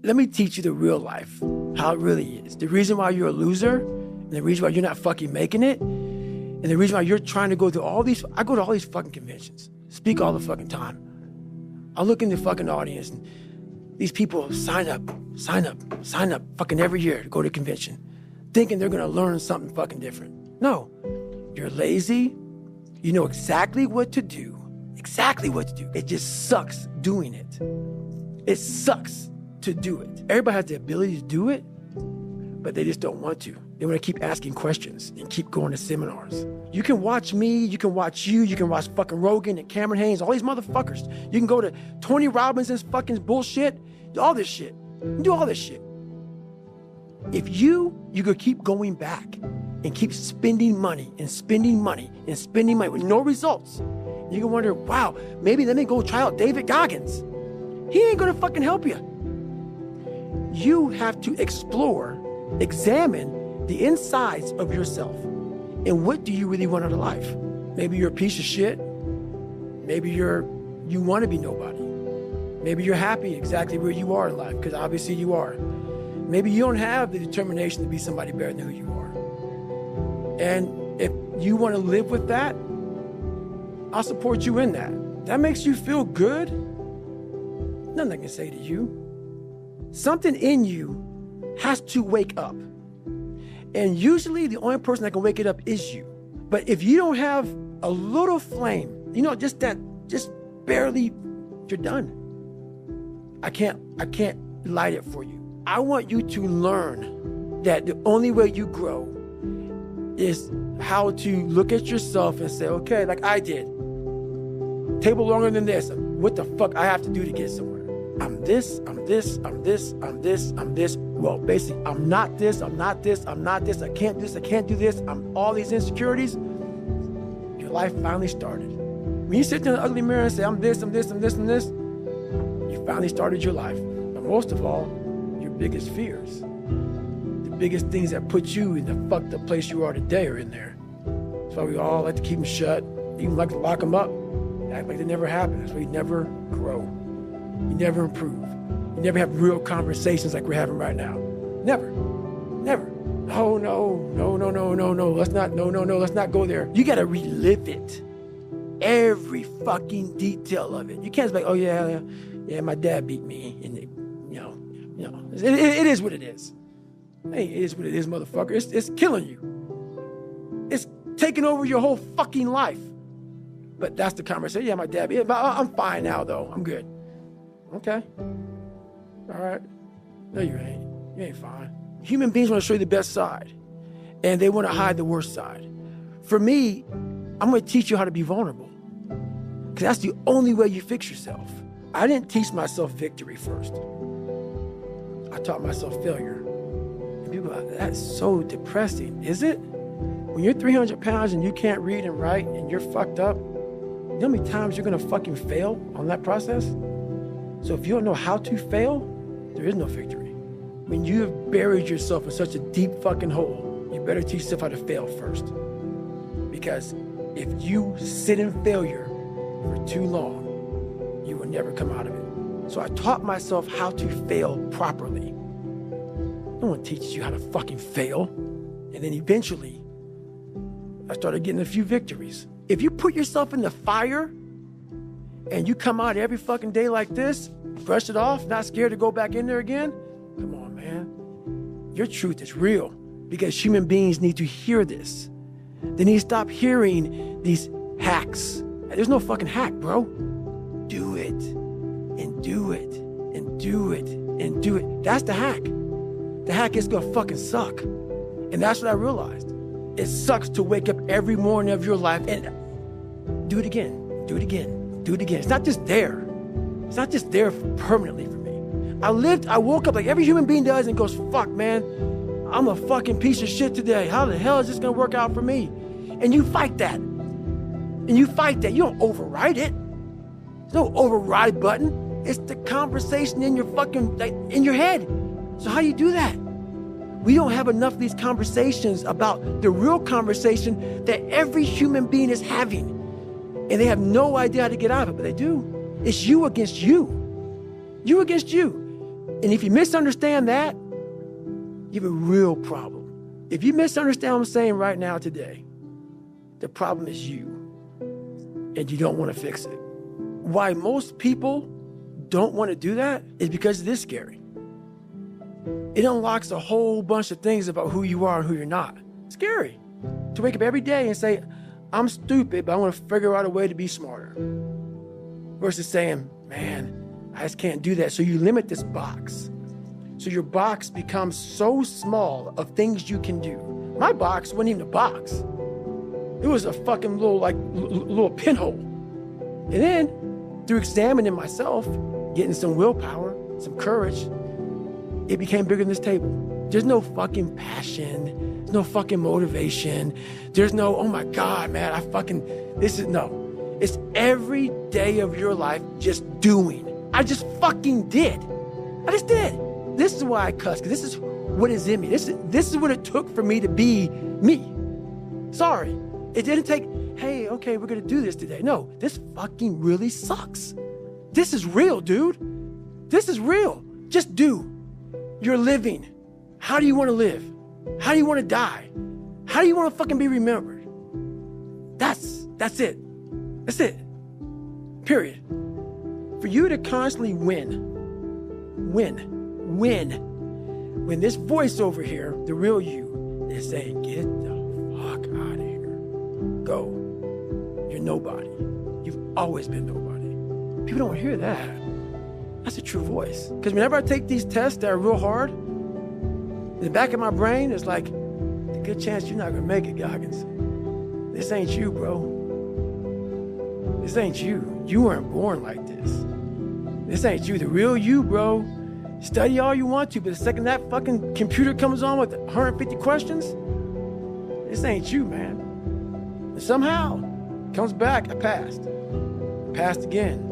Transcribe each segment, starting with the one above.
let me teach you the real life, how it really is. The reason why you're a loser, and the reason why you're not fucking making it, and the reason why you're trying to go to all these, I go to all these fucking conventions, speak all the fucking time. I look in the fucking audience, and these people sign up fucking every year to go to a convention, thinking they're gonna learn something fucking different. No, you're lazy, you know exactly what to do. It just sucks doing it. It sucks to do it. Everybody has the ability to do it, but they just don't want to. They want to keep asking questions and keep going to seminars. You can watch me, you can watch you, you can watch fucking Rogan and Cameron Haynes, all these motherfuckers. You can go to Tony Robbins's fucking bullshit, all this shit. You can do all this shit. If you could keep going back and keep spending money with no results, you can wonder, wow, maybe let me go try out David Goggins. He ain't gonna fucking help you. You have to explore, examine the insides of yourself. And what do you really want out of life? Maybe you're a piece of shit. Maybe you want to be nobody. Maybe you're happy exactly where you are in life, because obviously you are. Maybe you don't have the determination to be somebody better than who you are. And if you want to live with that, I'll support you in that. That makes you feel good. Nothing I can say to you. Something in you has to wake up. And usually the only person that can wake it up is you. But if you don't have a little flame, just barely, you're done. I can't light it for you. I want you to learn that the only way you grow is how to look at yourself and say, okay, like I did. Table longer than this. What the fuck I have to do to get somewhere? I'm this. Well, basically, I'm not this. I can't do this. I'm all these insecurities. Your life finally started. When you sit in the ugly mirror and say, I'm this, you finally started your life. But most of all, your biggest fears, the biggest things that put you in the fucked up place you are today are in there. That's why we all like to keep them shut, even like to lock them up, act like they never happened. That's why you never grow. You never improve. You never have real conversations like we're having right now. Never. Oh, no. Let's not go there. You got to relive it. Every fucking detail of it. You can't just be like, oh, yeah, my dad beat me. And, it is what it is. Hey, it is what it is, motherfucker. It's killing you. It's taking over your whole fucking life. But that's the conversation. Yeah, my dad beat me. But I'm fine now, though. I'm good. Okay. All right. No, you ain't. You ain't fine. Human beings want to show you the best side, and they want to hide the worst side. For me, I'm going to teach you how to be vulnerable, because that's the only way you fix yourself. I didn't teach myself victory first. I taught myself failure. And people are like, that's so depressing. Is it? When you're 300 pounds and you can't read and write and you're fucked up, you know how many times you're going to fucking fail on that process? So if you don't know how to fail, there is no victory. When you have buried yourself in such a deep fucking hole, you better teach yourself how to fail first. Because if you sit in failure for too long, you will never come out of it. So I taught myself how to fail properly. No one teaches you how to fucking fail. And then eventually, I started getting a few victories. If you put yourself in the fire and you come out every fucking day like this, brush it off, not scared to go back in there again, come on, man. Your truth is real, because human beings need to hear this. They need to stop hearing these hacks. There's no fucking hack, bro. Do it, and do it, and do it, and do it. That's the hack. The hack is gonna fucking suck. And that's what I realized. It sucks to wake up every morning of your life and do it again. It's not just there. It's not just there permanently for me. I woke up like every human being does and goes, fuck, man, I'm a fucking piece of shit today. How the hell is this gonna work out for me? And you fight that. You don't override it. There's no override button. It's the conversation in your fucking, in your head. So how do you do that? We don't have enough of these conversations about the real conversation that every human being is having. And they have no idea how to get out of it, but they do. It's you against you. You against you. And if you misunderstand that, you have a real problem. If you misunderstand what I'm saying right now today, the problem is you, and you don't want to fix it. Why most people don't want to do that is because it is scary. It unlocks a whole bunch of things about who you are and who you're not. It's scary to wake up every day and say, I'm stupid, but I want to figure out a way to be smarter. Versus saying, man, I just can't do that. So you limit this box. So your box becomes so small of things you can do. My box wasn't even a box. It was a fucking little pinhole. And then through examining myself, getting some willpower, some courage, it became bigger than this table. There's no fucking passion. There's no fucking motivation. There's no, oh my God, man, no. It's every day of your life just doing. I just fucking did. I just did. This is why I cuss, because this is what is in me. This is what it took for me to be me. Sorry. It didn't take, hey, okay, we're going to do this today. No, this fucking really sucks. This is real, dude. This is real. Just do. You're living. How do you want to live? How do you want to die? How do you want to fucking be remembered? That's it. That's it. Period. For you to constantly win. When this voice over here, the real you, is saying, get the fuck out of here. Go. You're nobody. You've always been nobody. People don't hear that. That's a true voice. Because whenever I take these tests that are real hard, in the back of my brain, it's like, a good chance you're not going to make it, Goggins. This ain't you, bro. This ain't you. You weren't born like this. This ain't you. The real you, bro. Study all you want to, but the second that fucking computer comes on with 150 questions, this ain't you, man. And somehow, comes back, I passed. Passed again.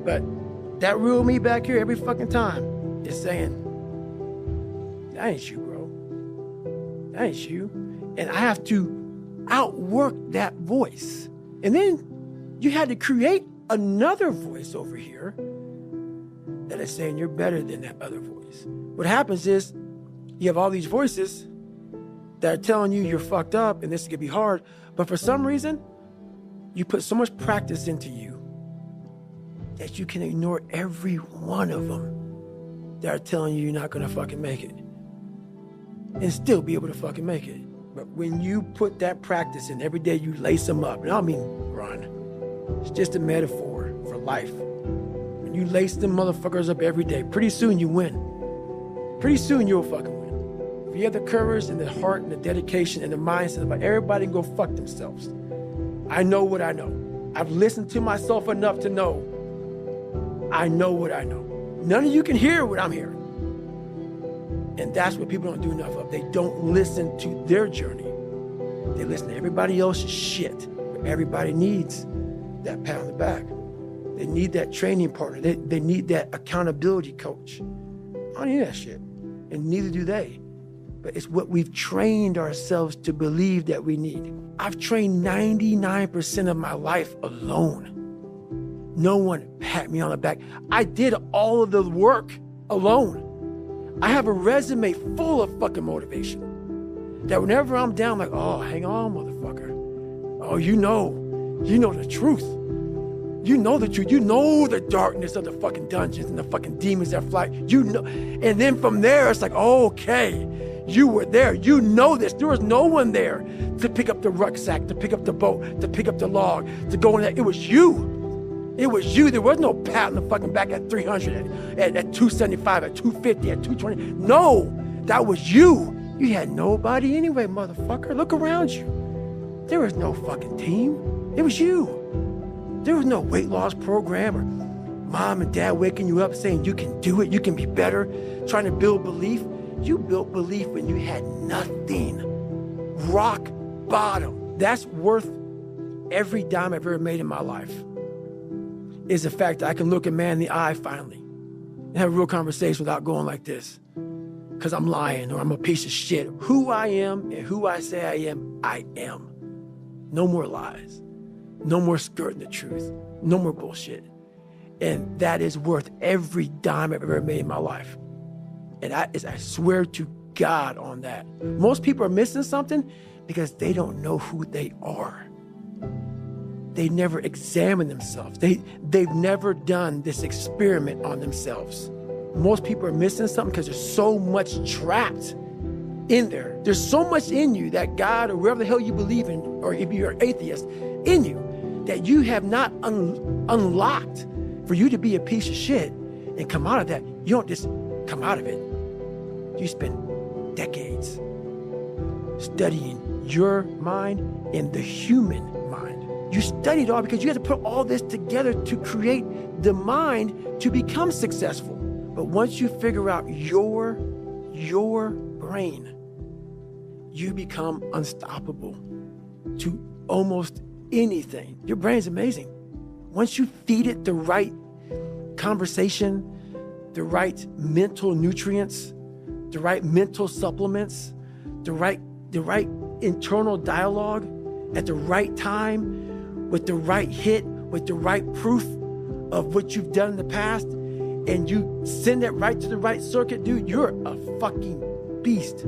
But that real me back here every fucking time is saying, that ain't you, bro. That ain't you. And I have to outwork that voice. And then you had to create another voice over here that is saying you're better than that other voice. What happens is you have all these voices that are telling you you're fucked up and this is gonna be hard, but for some reason, you put so much practice into you that you can ignore every one of them that are telling you you're not gonna fucking make it and still be able to fucking make it. But when you put that practice in, every day you lace them up, and I don't mean run, it's just a metaphor for life. When you lace them motherfuckers up every day, pretty soon you win. Pretty soon you'll fucking win. If you have the courage and the heart and the dedication and the mindset about everybody can go fuck themselves. I know what I know. I've listened to myself enough to know I know what I know. None of you can hear what I'm hearing. And that's what people don't do enough of. They don't listen to their journey. They listen to everybody else's shit. Everybody needs that pat on the back. They need that training partner. They need that accountability coach. I don't need that shit. And neither do they. But it's what we've trained ourselves to believe that we need. I've trained 99% of my life alone. No one pat me on the back. I did all of the work alone. I have a resume full of fucking motivation. That whenever I'm down, I'm like, oh, hang on, motherfucker. Oh, you know the truth. You know the truth. You know the darkness of the fucking dungeons and the fucking demons that fly. You know. And then from there, it's like, oh, okay, you were there. You know this. There was no one there to pick up the rucksack, to pick up the boat, to pick up the log, to go in there. It was you. It was you. There was no pat on the fucking back at 300, at 275, at 250, at 220. No, that was you. You had nobody anyway, motherfucker. Look around you. There was no fucking team. It was you. There was no weight loss program or mom and dad waking you up saying you can do it, you can be better, trying to build belief. You built belief when you had nothing. Rock bottom. That's worth every dime I've ever made in my life. Is the fact that I can look a man in the eye finally and have a real conversation without going like this. Because I'm lying or I'm a piece of shit. Who I am and who I say I am, I am. No more lies. No more skirting the truth. No more bullshit. And that is worth every dime I've ever made in my life. And I swear to God on that. Most people are missing something because they don't know who they are. They never examine themselves. They've never done this experiment on themselves. Most people are missing something because there's so much trapped in there. There's so much in you that God or wherever the hell you believe in, or if you're an atheist, in you, that you have not unlocked for you to be a piece of shit and come out of that. You don't just come out of it. You spend decades studying your mind and the human mind. You studied all because you had to put all this together to create the mind to become successful. But once you figure out your brain, you become unstoppable to almost anything. Your brain's amazing. Once you feed it the right conversation, the right mental nutrients, the right mental supplements, the right internal dialogue at the right time, with the right hit, with the right proof of what you've done in the past, and you send that right to the right circuit, dude, you're a fucking beast.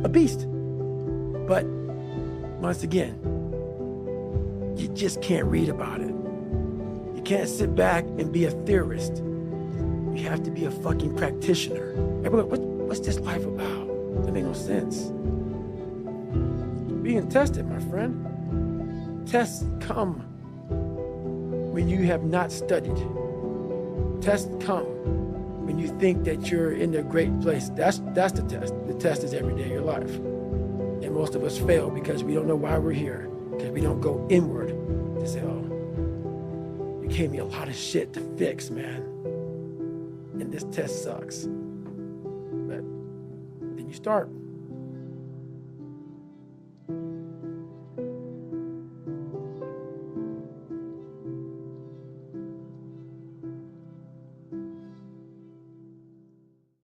A beast. But once again, you just can't read about it. You can't sit back and be a theorist. You have to be a fucking practitioner. Everybody, what's this life about? That makes no sense. Being tested, my friend. Tests come when you have not studied. Tests come when you think that you're in a great place. That's the test. The test is every day of your life. And most of us fail because we don't know why we're here. Because we don't go inward to say, oh, you gave me a lot of shit to fix, man. And this test sucks. But then you start.